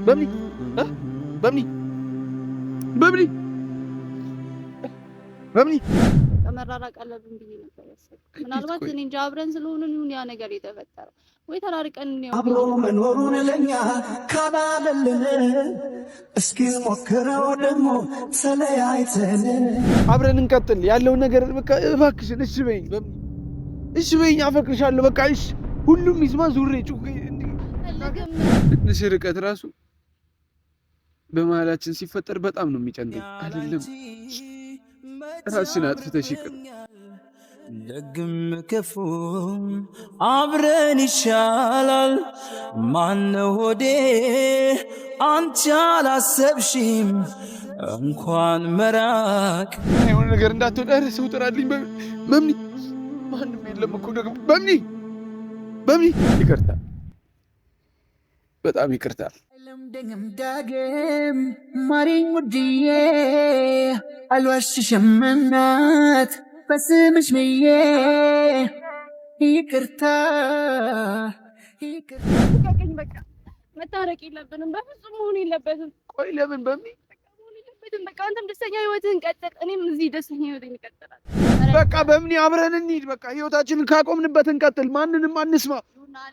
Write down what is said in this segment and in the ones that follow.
በምን በምን በምን በምን መራራቅ አለብን ብዬ ነበር ያሰብኩት። ምናልባት እኔ እንጃ አብረን ስለሆንን ይሁን ያ ነገር የተፈጠረው ወይ ተራርቀን ነው አብሮ መኖሩን ለኛ ካላለልን እስኪ ሞክረው ደግሞ ተለያይተን አብረን እንቀጥል ያለውን ነገር በቃ እባክሽን እሺ በይኝ፣ እሺ በይኝ፣ አፈቅርሻለሁ በቃ እሺ። ሁሉም ይስማ ዙሬ ጩኸ ትንሽ ርቀት ራሱ በመሀላችን ሲፈጠር በጣም ነው የሚጨንቀኝ። አይደለም ራስሽን አጥፍተሽ ይቅር። ደግም ክፉም አብረን ይሻላል። ማነው ሆዴ አንቺ አላሰብሽም እንኳን መራቅ የሆነ ነገር እንዳትወጣ ሰው ጥራልኝ። በምን ማንም የለም እኮ ደግሞ በምን ይቅርታ፣ በጣም ይቅርታ። ለምደኝም ዳግም ማሪኝ ውድዬ አልዋሽሽም እናት በስምሽ ብዬ ይቅርታ ይቅርታ። በቃ መታረቅ የለብንም በፍጹም መሆን የለበትም። ቆይ ለምን በምን በቃ አንተም ደስተኛ ህይወትህን ቀጥል፣ እኔም እዚህ ደስተኛ ህይወቴን እቀጥላለሁ። በቃ በምን አብረን እንሂድ። በቃ ህይወታችንን ካቆምንበት እንቀጥል። ማንንም አንስማ።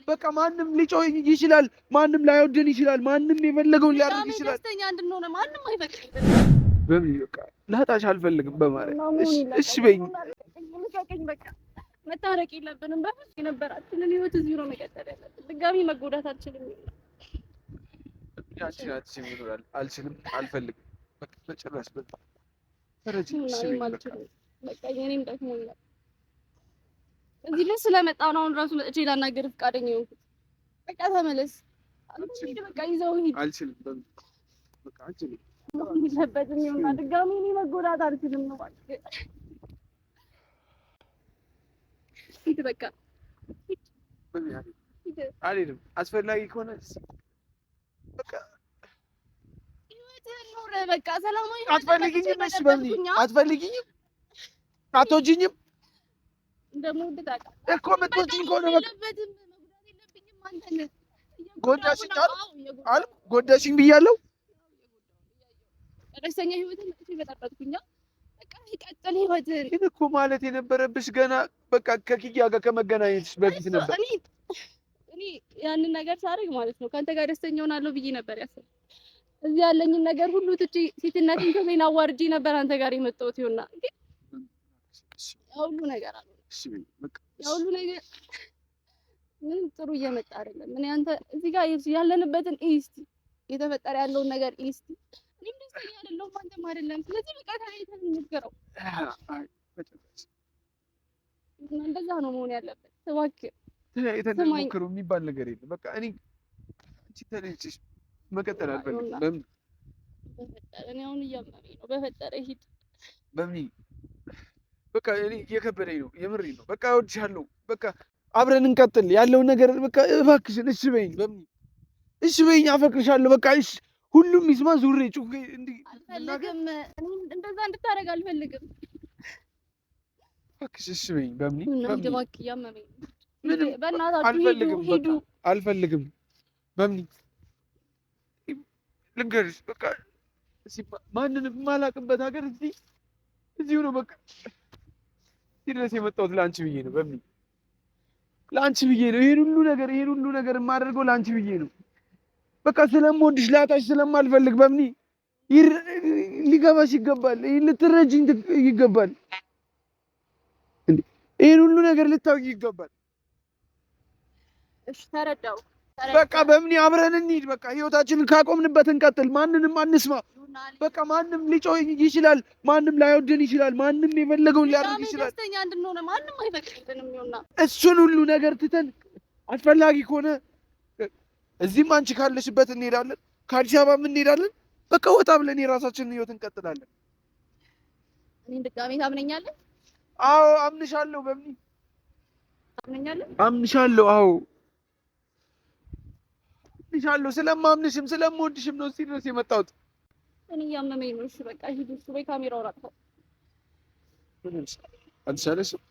በቃ ማንም ሊጮህ ይችላል፣ ማንም ላይወደን ይችላል፣ ማንም የፈለገውን ሊያደርግ ይችላል። ደስተኛ እንድንሆን ማንም አይፈቅድልንም። በምን በቃ ላጣሽ አልፈልግም በማለት እሺ በይኝ። በቃ መታረቅ የለብንም በፍጹም። የነበራችንን ህይወት እዚሁ ነው መቀጠል ያለብን። ድጋሚ መጎዳት አልችልም። አልችልም፣ አልፈልግም በቃ በጭራሽ። በቃ በቃ የኔም ደክሞኛል። እዚህ ላይ ስለመጣሁ ነው አሁን ራሱ መጥቼ ላናገር ፈቃደኛ የሆንኩት። በቃ ተመለስ። በቃ ይዘው ሂድ። አልችልም በቃ አልችልም። ይለበትም ይሆና ድጋሚ እኔ መጎዳት አልችልም ነው ማለት ሂድ። በቃ አልሄድም። አስፈላጊ ከሆነ በቃ ህይወትህን ኑር። በቃ ሰላማዊ አትፈልጊኝም? እሺ በምን አትፈልጊኝም? አትወጂኝም? እንደምወድ ታውቃለህ እኮ። የምትወጂኝ ከሆነ በቃ ጎዳሽኝ አልኩ። ጎዳሽኝ ብያለሁ። ደስተኛ ህይወትን በጠበቅኩኝ። በቃ ይቀጥል ህይወትን። ግን እኮ ማለት የነበረብሽ ገና በቃ ከኪያ ጋር ከመገናኘትሽ በፊት ነበር። እኔ ያንን ነገር ሳደርግ ማለት ነው ከአንተ ጋር ደስተኛ ሆናለሁ ብዬ ነበር ያሰብኩት። እዚህ ያለኝን ነገር ሁሉ ትቼ ሴትነቴን ከቤና አዋርጄ ነበር አንተ ጋር የመጣሁት ይሆና። ግን ሁሉ ነገር አለ ሁሉ ነገር ምን ጥሩ እየመጣ አይደለም። ምን አንተ እዚህ ጋር ያለንበትን ኢስቲ የተፈጠረ ያለውን ነገር ኢስቲ እኔም ደስተኛ አይደለሁም፣ አንተም አይደለም። ስለዚህ በቃ ታይተን እንገረው። እንደዛ ነው መሆን ያለበት። እባክህ ታይተን እንሞክረው የሚባል ነገር የለም። በቃ እኔ አንቺ ተለይቼሽ መቀጠል አልፈልግም። በምን በፈጠረ እኔ አሁን እያመመኝ ነው። በፈጠረ ሂድ። በምን በቃ እኔ እየከበደኝ ነው፣ የምሬ ነው። በቃ እወድሻለሁ። በቃ አብረን እንቀጥል ያለውን ነገር በቃ እባክሽን እሺ በይኝ። በምን እሺ በይኝ፣ አፈቅርሻለሁ በቃ እሺ። ሁሉም ይስማ ዙሬ ጩኸ እንዲህ አልፈልግም። እኔ እንደዛ እንድታረግ አልፈልግም። እባክሽ እሺ በይኝ። በምን እባክህ እያመመኝ ነው። ምንም በእናታችሁ ሂዱ። አልፈልግም። በምን ልንገርሽ በቃ ማንንም የማላውቅበት ሀገር እዚሁ ነው። በቃ ድረስ የመጣሁት ለአንቺ ብዬ ነው። በምን ለአንቺ ብዬ ነው ይሄን ሁሉ ነገር የማደርገው ለአንቺ ብዬ ነው። በቃ ስለምወድሽ ላጣሽ ስለማልፈልግ በምን ሊገባሽ ይገባል። ልትረጂኝ ይገባል። ይሄን ሁሉ ነገር ልታውቂ ይገባል። እሺ ተረዳው። በቃ በምን አብረን እንሂድ። በቃ ህይወታችንን ካቆምንበት እንቀጥል። ማንንም አንስማ። በቃ ማንም ሊጮህ ይችላል፣ ማንም ላይወደን ይችላል፣ ማንም የፈለገውን ሊያደርግ ይችላል። ደስተኛ እንድንሆን ማንም አይፈቅድልንም ይሆናል። እሱን ሁሉ ነገር ትተን አስፈላጊ ከሆነ እዚህም አንቺ ካለሽበት እንሄዳለን፣ ከአዲስ አበባም እንሄዳለን። በቃ ወጣ ብለን የራሳችንን ህይወት እንቀጥላለን። እኔን ድጋሜ ታምነኛለህ? አዎ አምንሻለሁ። በምን ታምነኛለህ? አምንሻለሁ። አዎ አምንሻለሁ። ስለማምንሽም ስለምወድሽም ነው እዚህ ድረስ የመጣሁት። እኔ እያመመኝ ነው። እሺ በቃ ሂድ። እሱ ወይ ካሜራውን አጥፋው። አልቻለሽም?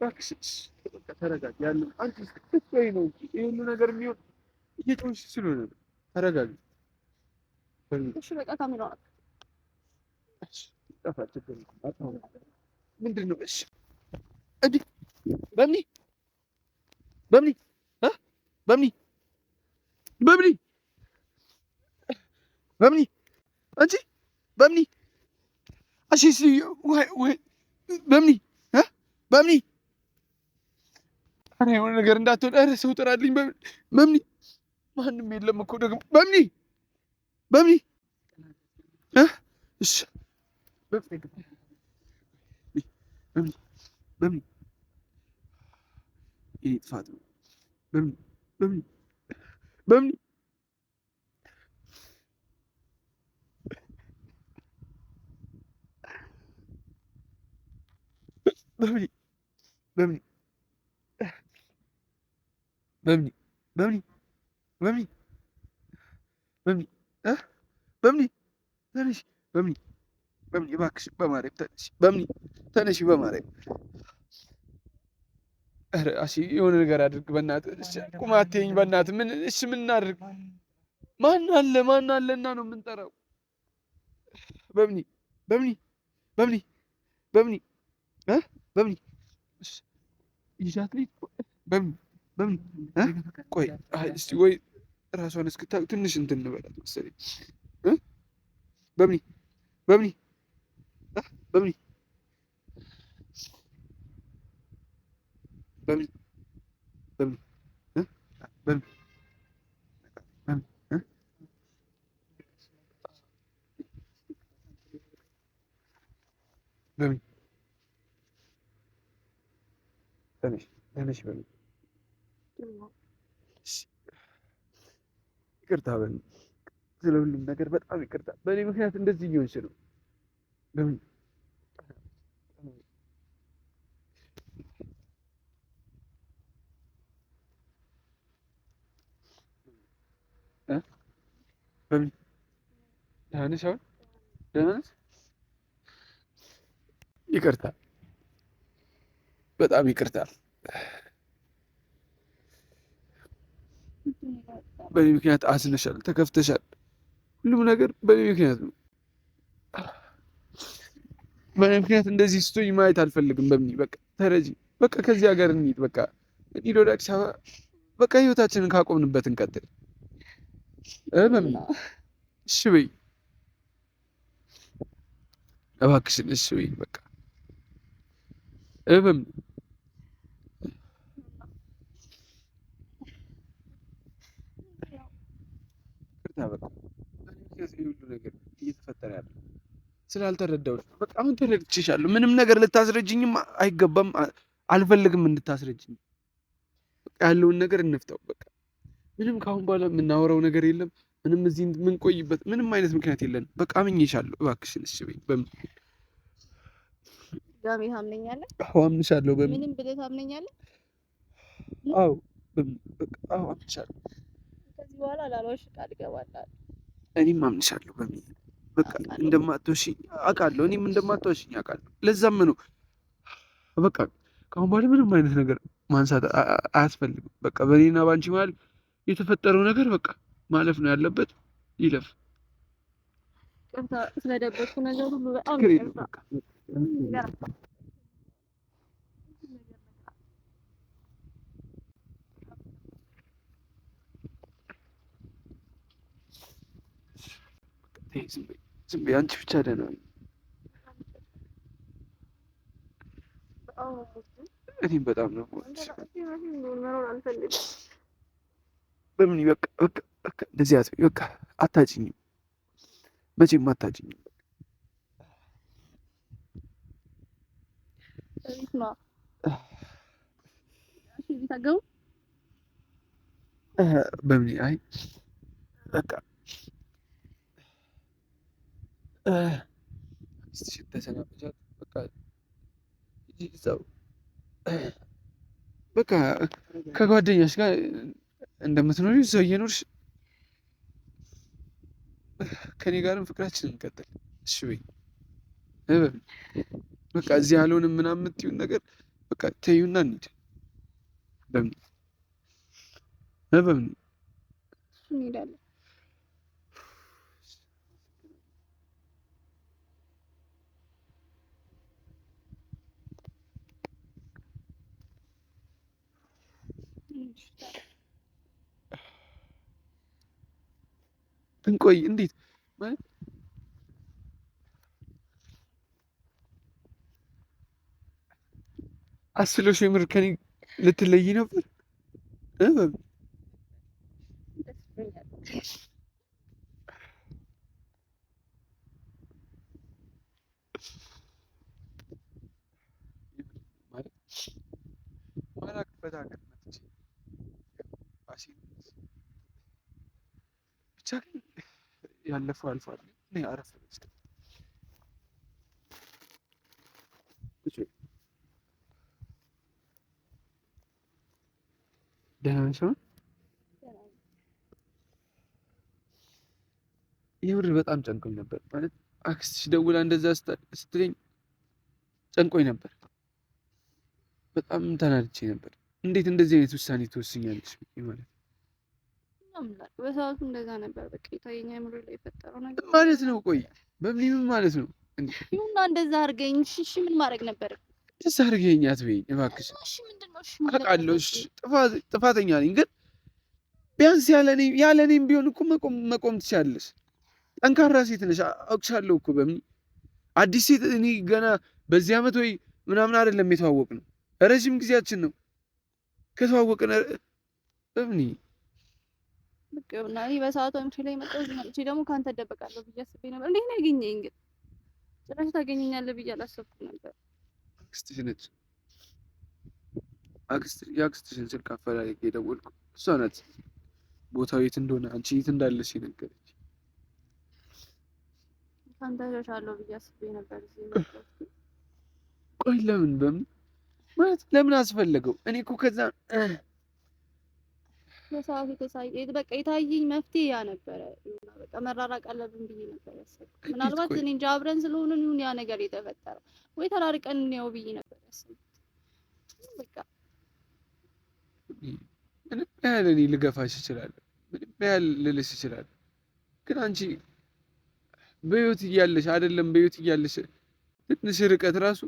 እባክሽ በቃ ተረጋጊ። ያለው አንቺ ስትጮይ ነው ይሄ ሁሉ ነገር የሚሆን እየጮሽ ስለሆነ ነው። ተረጋጊ። እሺ በቃ ካሜራው ጠፋች። ምንድን ነው? እሺ እንዴ በምኒ በምኒ በምኒ በምኒ በምኒ አንቺ በምኒ እሺ ወይ በምኒ በምኒ ኧረ የሆነ ነገር እንዳትሆን። ኧረ ሰው ጥራልኝ በምኒ። ማንም የለም እኮ ደግሞ በምኒ በምኒ እሺ በምኒ በምኒ የኔ ጥፋት ነው። በምኒ በምኒ በምኒ በምኒ በምኒ በምኒ በምኒ በምኒ በምኒ በምኒ ተነሽ በምኒ በምኒ እባክሽ በማርያም ተነሽ በምኒ ተነሽ በማርያም። ኧረ እሺ የሆነ ነገር አድርግ በእናትህ። ቁም አትይኝ በእናትህ። ምን እሺ ምን እናድርግ? ማን አለና ነው የምንጠራው? በምኒ በምኒ በምኒ በምኒ በምኒ ይዣት ልሂድ በምኒ በምኒ ቆይ እስኪ ወይ ራሷን እስክታውቅ ትንሽ እንትን እንበላት መሰለኝ። በምኒ በምኒ በምኒ በምኒ በምኒ በምኒ በምኒ ተነሽ ተነሽ በምኒ ይቅርታ በምኒ ስለ ሁሉም ነገር በጣም ይቅርታ። በእኔ ምክንያት እንደዚህ እየሆንሽ ነው በምኒ በምኒ ደህና ነሽ? አሁን ደህና ነሽ? ይቅርታ በጣም ይቅርታ። በእኔ ምክንያት አዝነሻል፣ ተከፍተሻል። ሁሉም ነገር በእኔ ምክንያት ነው። በእኔ ምክንያት እንደዚህ ስትሆኝ ማየት አልፈልግም። በምኒ በቃ ተረጂ። በቃ ከዚህ ሀገር እንሂድ። በቃ እንሂድ ወደ አዲስ አበባ። በቃ ህይወታችንን ካቆምንበት እንቀጥል። በምኒ እሺ በይ እባክሽን፣ እሺ በይ በቃ በምኒ በቃ ሁሉ ነገር እየተፈጠረ ያለ ስላልተረዳሁሽ በቃ አሁን ተረድቼሻለሁ። ምንም ነገር ልታስረጅኝም አይገባም፣ አልፈልግም እንድታስረጅኝ። በቃ ያለውን ነገር እንፍታው። በቃ ምንም ከአሁን በኋላ የምናወራው ነገር የለም። ምንም እዚህ የምንቆይበት ምንም አይነት ምክንያት የለንም። በቃ አምኜሻለሁ። እባክሽን እሺ በይ በምኒ። ጋሚ ታምነኛለህ? አዎ አምንሻለሁ በምኒ። ምንም ብለህ ታምነኛለህ? አዎ በምኒ በቃ አዎ አምንሻለሁ። ከዚህ በኋላ ላልዋሽ ቃል እገባለሁ። እኔም አምንሻለሁ በምኒ። በቃ እንደማትወሺኝ አውቃለሁ። እኔም እንደማትወሺኝ አውቃለሁ። ለዛም ነው በቃ ከአሁን በኋላ ምንም አይነት ነገር ማንሳት አያስፈልግም። በቃ በእኔና ባንቺ መሀል የተፈጠረው ነገር በቃ ማለፍ ነው ያለበት። ይለፍ። ቅርታ ስለደበቅኩ ነገር ሁሉ በጣም ዝም በይ አንቺ ብቻ ደህና ነኝ። እኔም በጣም ነው በምኒ በቃ በቃ እንደዚህ አትበይ። በቃ አታጭኝም፣ መቼም አታጭኝም። በምኒ አይ በቃ ተሰናበቻት። በቃ እዛው በቃ ከጓደኛሽ ጋር እንደምትኖሪ እዛው እየኖርሽ ከኔ ጋርም ፍቅራችንን እንቀጥል። እሺ በይ በቃ እዚህ ያልሆንም ምናምን የምትይውን ነገር በቃ ተይውና እንሂድ። በምን በምን እንሄዳለን? እንቆይ እንዴት ማለት አስሎሽ የምር ከኔ ልትለይ ነበር? በምን ማላቅበት ሀገር መጥቼ ብቻ ግን ያለፈው አልፏል። እኔ አረፍ ደህና ነሽ? የምር በጣም ጨንቆኝ ነበር። ማለት አክስትሽ ደውላ እንደዛ ስትለኝ ጨንቆኝ ነበር። በጣም ተናድቼ ነበር። እንዴት እንደዚህ አይነት ውሳኔ ትወስኛለሽ? ማለት በሰዓቱ እንደዛ ነበር። በቃ የታየኝ አእምሮ ላይ የፈጠረው ነገር ማለት ነው። ቆይ በምን ማለት ነው? ይሁንና እንደዛ አድርገኝ። እሺ ምን ማድረግ ነበር? እንደዛ አድርገኝ አትበይኝ እባክሽ። እሺ ምንድነው? እሺ አውቃለሁ ጥፋተኛ ነኝ፣ ግን ቢያንስ ያለኔም ቢሆን እኮ መቆም ትችያለሽ። ጠንካራ ሴት ነሽ፣ አውቅሻለሁ እኮ በምን አዲስ ሴት እኔ ገና በዚህ ዓመት ወይ ምናምን አይደለም የተዋወቅነው፣ ረዥም ጊዜያችን ነው ከተዋወቅን። በምን በቃ እና እኔ በሰዓቱ አምሽ ላይ መጣሁ። ደግሞ ከአንተ እደበቃለሁ ብዬ አስቤ ነበር። እንዴት ነው ያገኘኝ? ግን ጭራሽ ታገኘኛለህ ብዬ አላሰብኩም ነበር። አክስትሽ ነች። የአክስትሽን ስልክ አፈላልጌ የደወልኩ እሷ ናት። ቦታው የት እንደሆነ አንቺ የት እንዳለሽ የነገረች። ከአንተ እሸሻለሁ ብዬ አስቤ ነበር። ቆይ ለምን በምን ማለት ለምን አስፈለገው? እኔ እኮ ከዛ በሰዓቱ በቃ የታየኝ መፍትሄ ያ ነበረ። በቃ መራራቅ አለብን ብዬ ነበር ያሰብኩት። ምናልባት እኔ እንጃ አብረን ስለሆንን ይሁን ያ ነገር የተፈጠረው፣ ወይ ተራርቀን ነው ብዬ ነበር ያሰብኩት። በቃ ምንም ያህል እኔ ልገፋሽ እችላለሁ፣ ምንም ያህል ልልሽ እችላለሁ፣ ግን አንቺ በህይወት እያለሽ አይደለም በህይወት እያለሽ ትንሽ ርቀት ራሱ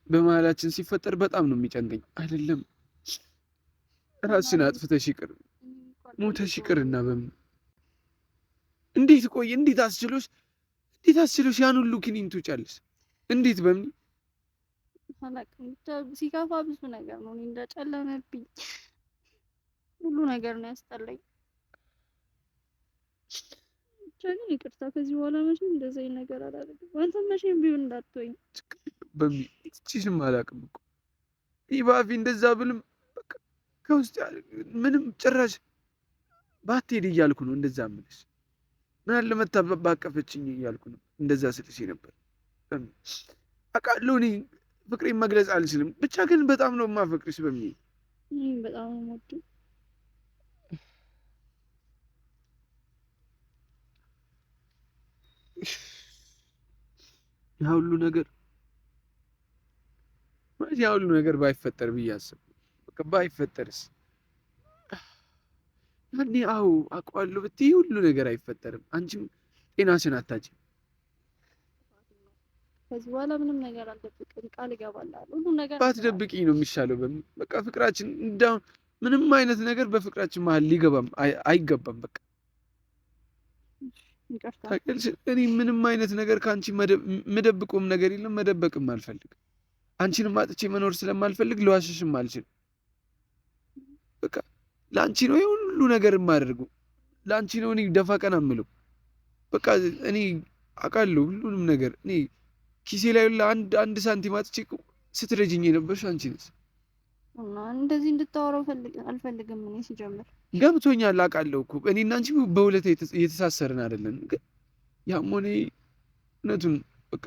በመሀላችን ሲፈጠር በጣም ነው የሚጨንቀኝ። አይደለም ራስሽን አጥፍተሽ ይቅር ሞተሽ ይቅርና በምን እንዴት ቆይ እንዴት አስችሎሽ ያን ሁሉ ኪኒን ትውጫለሽ? እንዴት በምን አላውቅም። ሲከፋ ብዙ ነገር ነው እንደጨለመብኝ ሁሉ ነገር ነው ያስጠላኝ። ብቻ ግን ይቅርታ። ከዚህ በኋላ መቼም እንደዛ አይነት ነገር አላደርግም። አንተ መቼም ቢሆን እንዳትወኝ በምን እቺሽም አላውቅም እኮ ይህ ባፊ እንደዛ ብልም ከውስጥ ምንም ጭራሽ ባትሄድ እያልኩ ነው እንደዛ የምልሽ። ምን አለ መታ ባቀፈችኝ እያልኩ ነው እንደዛ ስልሽ ነበር። አውቃለሁ እኔ ፍቅሬን መግለጽ አልችልም፣ ብቻ ግን በጣም ነው የማፈቅርሽ። በሚል በጣም ነው የምወድህ። ያ ሁሉ ነገር ባይፈጠር ብዬ አስብ። በቃ ባይፈጠርስ ያኔ አዎ አውቀዋለሁ ብትይ ሁሉ ነገር አይፈጠርም። አንቺም ጤናሽን አታጭም። ከዚህ በኋላ ምንም ነገር አልደብቅም፣ ቃል እገባለሁ። ሁሉ ነገር ባትደብቂኝ ነው የሚሻለው። በቃ ፍቅራችን እንዳው ምንም አይነት ነገር በፍቅራችን መሀል ሊገባም አይገባም። በቃ ታውቂያለሽ፣ እኔ ምንም አይነት ነገር ከአንቺ መደብቆም ነገር የለም፣ መደበቅም አልፈልግም። አንቺንም አጥቼ መኖር ስለማልፈልግ ልዋሽሽም አልችልም። በቃ ለአንቺ ነው ሁሉ ነገር የማደርገው፣ ለአንቺ ነው እኔ ደፋ ቀና የምለው። በቃ እኔ አውቃለሁ ሁሉንም ነገር። እኔ ኪሴ ላይ አንድ ሳንቲም አጥቼ ስትረጂኝ የነበርሽ አንቺ ነሽ። እና እንደዚህ እንድታወራው አልፈልግም። እኔ ሲጀምር ገብቶኛል፣ አውቃለሁ እኮ እኔና አንቺ በሁለት እየተሳሰርን አይደለም። ግን ያም ሆነ እውነቱን በቃ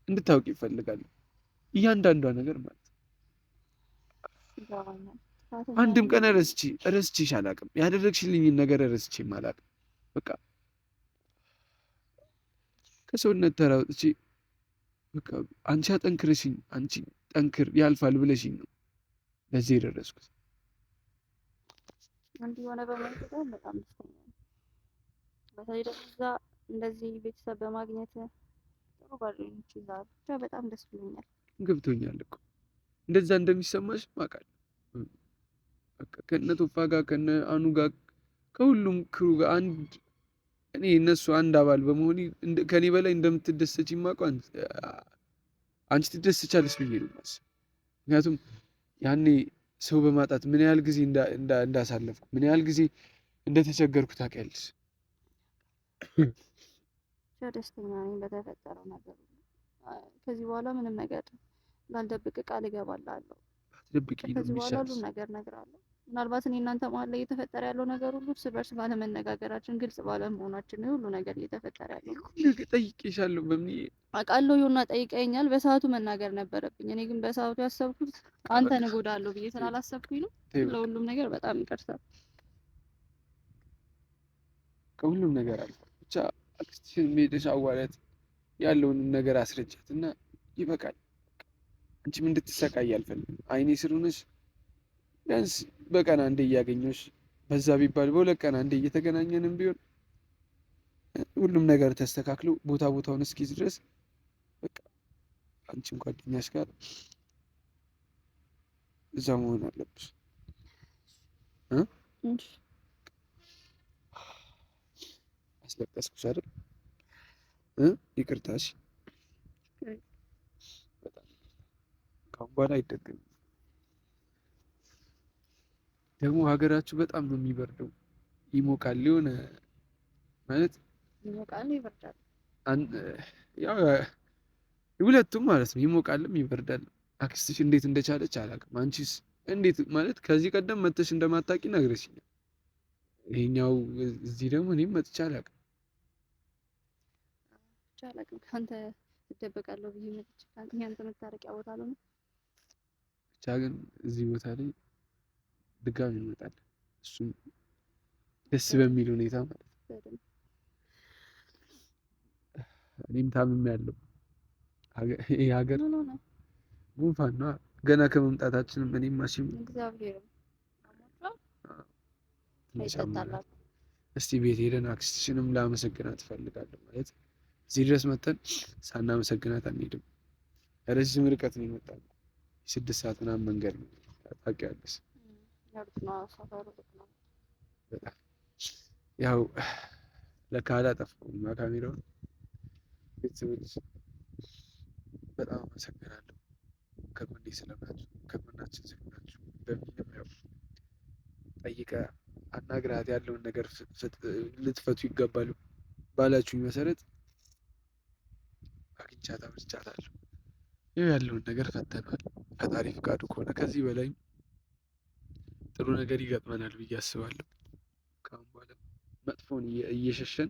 እንድታውቂ ይፈልጋለሁ። እያንዳንዷ ነገር ማለት አንድም ቀን ረስቼሽ አላውቅም። ያደረግሽልኝን ነገር ረስቼም አላውቅም። በቃ ከሰውነት ተራ ወጥቼ በቃ አንቺ አጠንክረሽኝ፣ አንቺ ጠንክር ያልፋል ብለሽኝ ነው ለዚህ የደረስኩት። እንዲህ ሆነ በማለት በጣም ደስተኛ ነኝ። በተለይ ደግሞ እዛ እንደዚህ ቤተሰብ በማግኘት ጥሩ ጓደኞች ይዛል። ብቻ በጣም ደስ ብሎኛል። ገብቶኛል እኮ እንደዛ እንደሚሰማሽ አውቃለሁ። በቃ ከነ ቶፋ ጋር ከነ አኑ ጋር ከሁሉም ክሩ ጋር እኔ እነሱ አንድ አባል በመሆኔ ከኔ በላይ እንደምትደሰች የማውቀው አንቺ ትደሰቻለሽ ብዬ ነው የማስበው። ምክንያቱም ያኔ ሰው በማጣት ምን ያህል ጊዜ እንዳሳለፍኩ ምን ያህል ጊዜ እንደተቸገርኩ ታውቂያለሽ። ደስተኛ ነኝ በተፈጠረው ነገር። ከዚህ በኋላ ምንም ነገር ላልደብቅ ቃል እገባላለሁ። አትደብቂኝ ነው ከዚህ በኋላ የሚሻለው። ሁሉም ነገር እነግራለሁ። ምናልባት እኔ እናንተ መሀል ላይ እየተፈጠረ ያለው ነገር ሁሉ እርስ በርስ ባለመነጋገራችን፣ ግልጽ ባለመሆናችን ነው ሁሉ ነገር እየተፈጠረ ያለው። ጠይቄሻለሁ በምን አውቃለሁ። ይኸውና ጠይቀኛል። በሰዓቱ መናገር ነበረብኝ። እኔ ግን በሰዓቱ ያሰብኩት አንተን እጎዳለሁ ብዬ ስላላሰብኩኝ ነው። ለሁሉም ነገር በጣም ይቅርታ። ከሁሉም ነገር አልፎ ብቻ አክስትሽን ሄደሽ አዋሪያት፣ ያለውን ነገር አስረጃት እና ይበቃል። አንቺም እንድትሰቃይ አልፈልግም። አይኔ ስር ሆነሽ ቢያንስ በቀን አንዴ እያገኘሁሽ በዛ ቢባል በሁለት ቀን አንዴ እየተገናኘንም ቢሆን ሁሉም ነገር ተስተካክሎ ቦታ ቦታውን እስኪይዝ ድረስ በቃ አንቺም ጓደኛሽ ጋር እዛ መሆን አለብሽ። አስለቀስኩሽ አይደል? ይቅርታሽ። በጣም ካሁን በኋላ አይደገምም። ደግሞ ሀገራችሁ በጣም ነው የሚበርደው። ይሞቃል፣ የሆነ ማለት ይሞቃል፣ ይበርዳል። ያው ሁለቱም ማለት ነው፣ ይሞቃልም ይበርዳል። አክስትሽ እንዴት እንደቻለች አላውቅም። አንቺስ እንዴት ማለት ከዚህ ቀደም መተሽ እንደማታውቂ ነግረሽኛል። ይሄኛው እዚህ ደግሞ እኔም መጥቼ አላውቅም። ብቻ አላውቅም። ከአንተ እደበቃለሁ ብዬ መጥቼ ያንተ መታረቂያ ቦታ ነው። ብቻ ግን እዚህ ቦታ ላይ ድጋሚ እንመጣለን። እሱም ደስ በሚል ሁኔታ ማለት ነው። እኔም ታምሜያለሁ። ይሄ ሀገር ጉንፋን ነው ገና ከመምጣታችንም እኔም ማሽም እግዚአብሔር እስቲ ቤት ሄደን አክስትሽንም ላመሰግናት እፈልጋለሁ። ማለት እዚህ ድረስ መተን ሳናመሰግናት አንሄድም። ረዥም ርቀት ነው የመጣው። 6 ሰዓት ምናምን መንገድ ነው ታውቂያለሽ። ያው ለካ አላጠፋሁም ካሜራውን። ቤተሰቦች በጣም አመሰግናለሁ ከጎኔ ስለሆናችሁ ከጎናችን ስለሆናችሁ። በሚልም ያው ጠይቀህ አናግራት ያለውን ነገር ልትፈቱ ይገባሉ ባላችሁኝ መሰረት አግኝቻት አምጥቻታለሁ። ይኸው ያለውን ነገር ፈተናል። ፈጣሪ ፍቃዱ ከሆነ ከዚህ በላይ ጥሩ ነገር ይገጥመናል ብዬ አስባለሁ። ከአሁን በኋላ መጥፎን እየሸሸን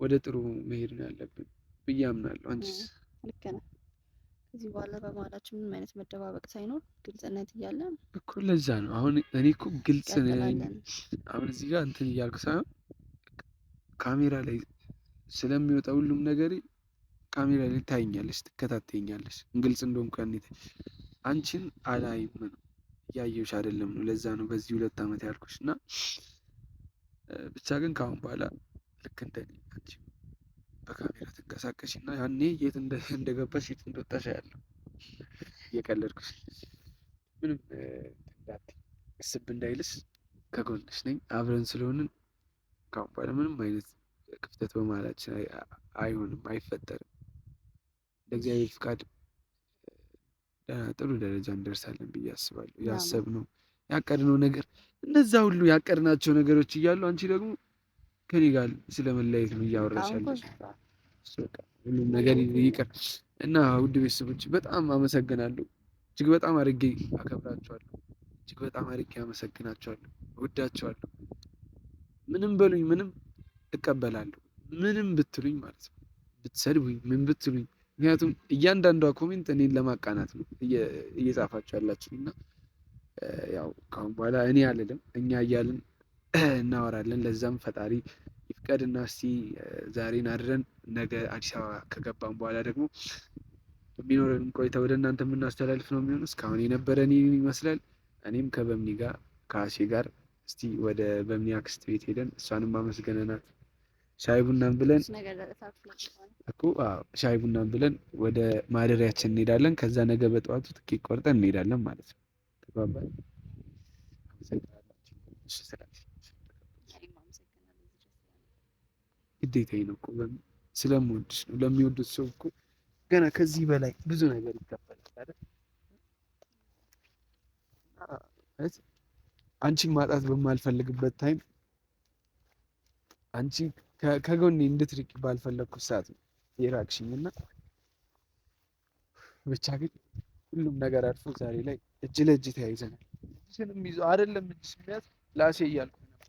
ወደ ጥሩ መሄድ ነው ያለብን ብዬ አምናለሁ። አንቺስ? ልክ ነህ። ከዚህ በኋላ በመሀላችን ምንም አይነት መደባበቅ ሳይኖር ግልጽነት እያለ እኮ ለዛ ነው አሁን እኔ እኮ ግልጽ ነኝ። አሁን እዚህ ጋር እንትን እያልኩ ሳይሆን ካሜራ ላይ ስለሚወጣ ሁሉም ነገር ካሜራ ላይ ታይኛለሽ፣ ትከታተይኛለሽ። ግልጽ እንደሆንኩ ያኔ አንቺን አላይም ነው እያየሁሽ አይደለም ነው። ለዛ ነው በዚህ 2 ዓመት ያልኩሽ። እና ብቻ ግን ከአሁን በኋላ ልክ እንደኔ አንቺ በካሜራ ትንቀሳቀሽ እና ያኔ የት እንደገባሽ የት እንደወጣሽ ያለው እየቀለድኩሽ ምንም እንዳትዪ እስብ እንዳይልሽ ከጎንሽ ነኝ። አብረን ስለሆንን ከአሁን በኋላ ምንም አይነት ክፍተት በመሀላችን አይሆንም፣ አይፈጠርም። ለእግዚአብሔር ፍቃድ ጥሩ ደረጃ እንደርሳለን ብዬ አስባለሁ። ያሰብነው ያቀድነው ነገር እነዛ ሁሉ ያቀድናቸው ነገሮች እያሉ አንቺ ደግሞ ከኔ ጋር ስለመለያየት ነው እያወራሽ ያለሽ። ሁሉም ነገር ይቅር እና ውድ ቤተሰቦች በጣም አመሰግናለሁ። እጅግ በጣም አድርጌ አከብራችኋለሁ። እጅግ በጣም አድርጌ አመሰግናችኋለሁ። እወዳችኋለሁ። ምንም በሉኝ፣ ምንም እቀበላለሁ። ምንም ብትሉኝ ማለት ነው፣ ብትሰድቡኝ፣ ምን ብትሉኝ። ምክንያቱም እያንዳንዷ ኮሜንት እኔን ለማቃናት ነው እየጻፋችሁ ያላችሁ እና ያው ካሁን በኋላ እኔ አልልም እኛ እያልን እናወራለን። ለዛም ፈጣሪ ይፍቀድና እስቲ ዛሬን አድረን ነገ አዲስ አበባ ከገባን በኋላ ደግሞ የሚኖረን ቆይታ ወደ እናንተ የምናስተላልፍ ነው የሚሆነው። እስካሁን የነበረን ይህን ይመስላል። እኔም ከበምኒ ጋር ከአሴ ጋር እስቲ ወደ በምኒ አክስት ቤት ሄደን እሷንም አመስገነናት ሻይ ቡናን ብለን እኮ ሻይ ቡናን ብለን ወደ ማደሪያችን እንሄዳለን። ከዛ ነገ በጠዋቱ ትኬት ቆርጠን እንሄዳለን ማለት ነው። ተባባል። ግዴታዬ ነው እኮ ስለምወድሽ ነው። ለሚወዱት ሰው እኮ ገና ከዚህ በላይ ብዙ ነገር ይከፈላል አይደል? አንቺን ማጣት በማልፈልግበት ታይም አንቺ ከጎኔ እንድትርቂ ባልፈለግኩት ሰዓት ነው የራቅሽኝ እና ብቻ ግን ሁሉም ነገር አልፎ ዛሬ ላይ እጅ ለእጅ ተያይዘናል። እጅንም ይዞ አይደለም እጅ ስሚያዝ ለአሴ እያልኩ ነበር፣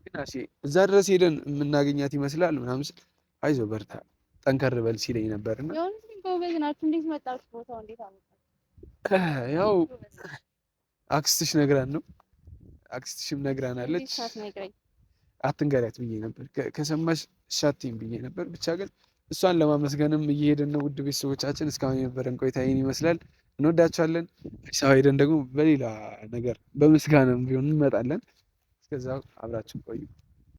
ግን አሴ እዛ ድረስ ሄደን የምናገኛት ይመስላል ምናምን ስል አይዞህ በርታ ጠንከር በል ሲለኝ ነበርና ያው አክስትሽ ነግራን ነው። አክስትሽም ነግራናለች። አትንገሪያት ብዬ ነበር፣ ከሰማሽ ሻቲም ብዬ ነበር። ብቻ ግን እሷን ለማመስገንም እየሄድን ነው። ውድ ቤተሰቦቻችን እስካሁን የነበረን ቆይታ ይህን ይመስላል። እንወዳቸዋለን። አዲስ አበባ ሄደን ደግሞ በሌላ ነገር በምስጋናም ቢሆን እንመጣለን። እስከዛው አብራችን ቆዩ።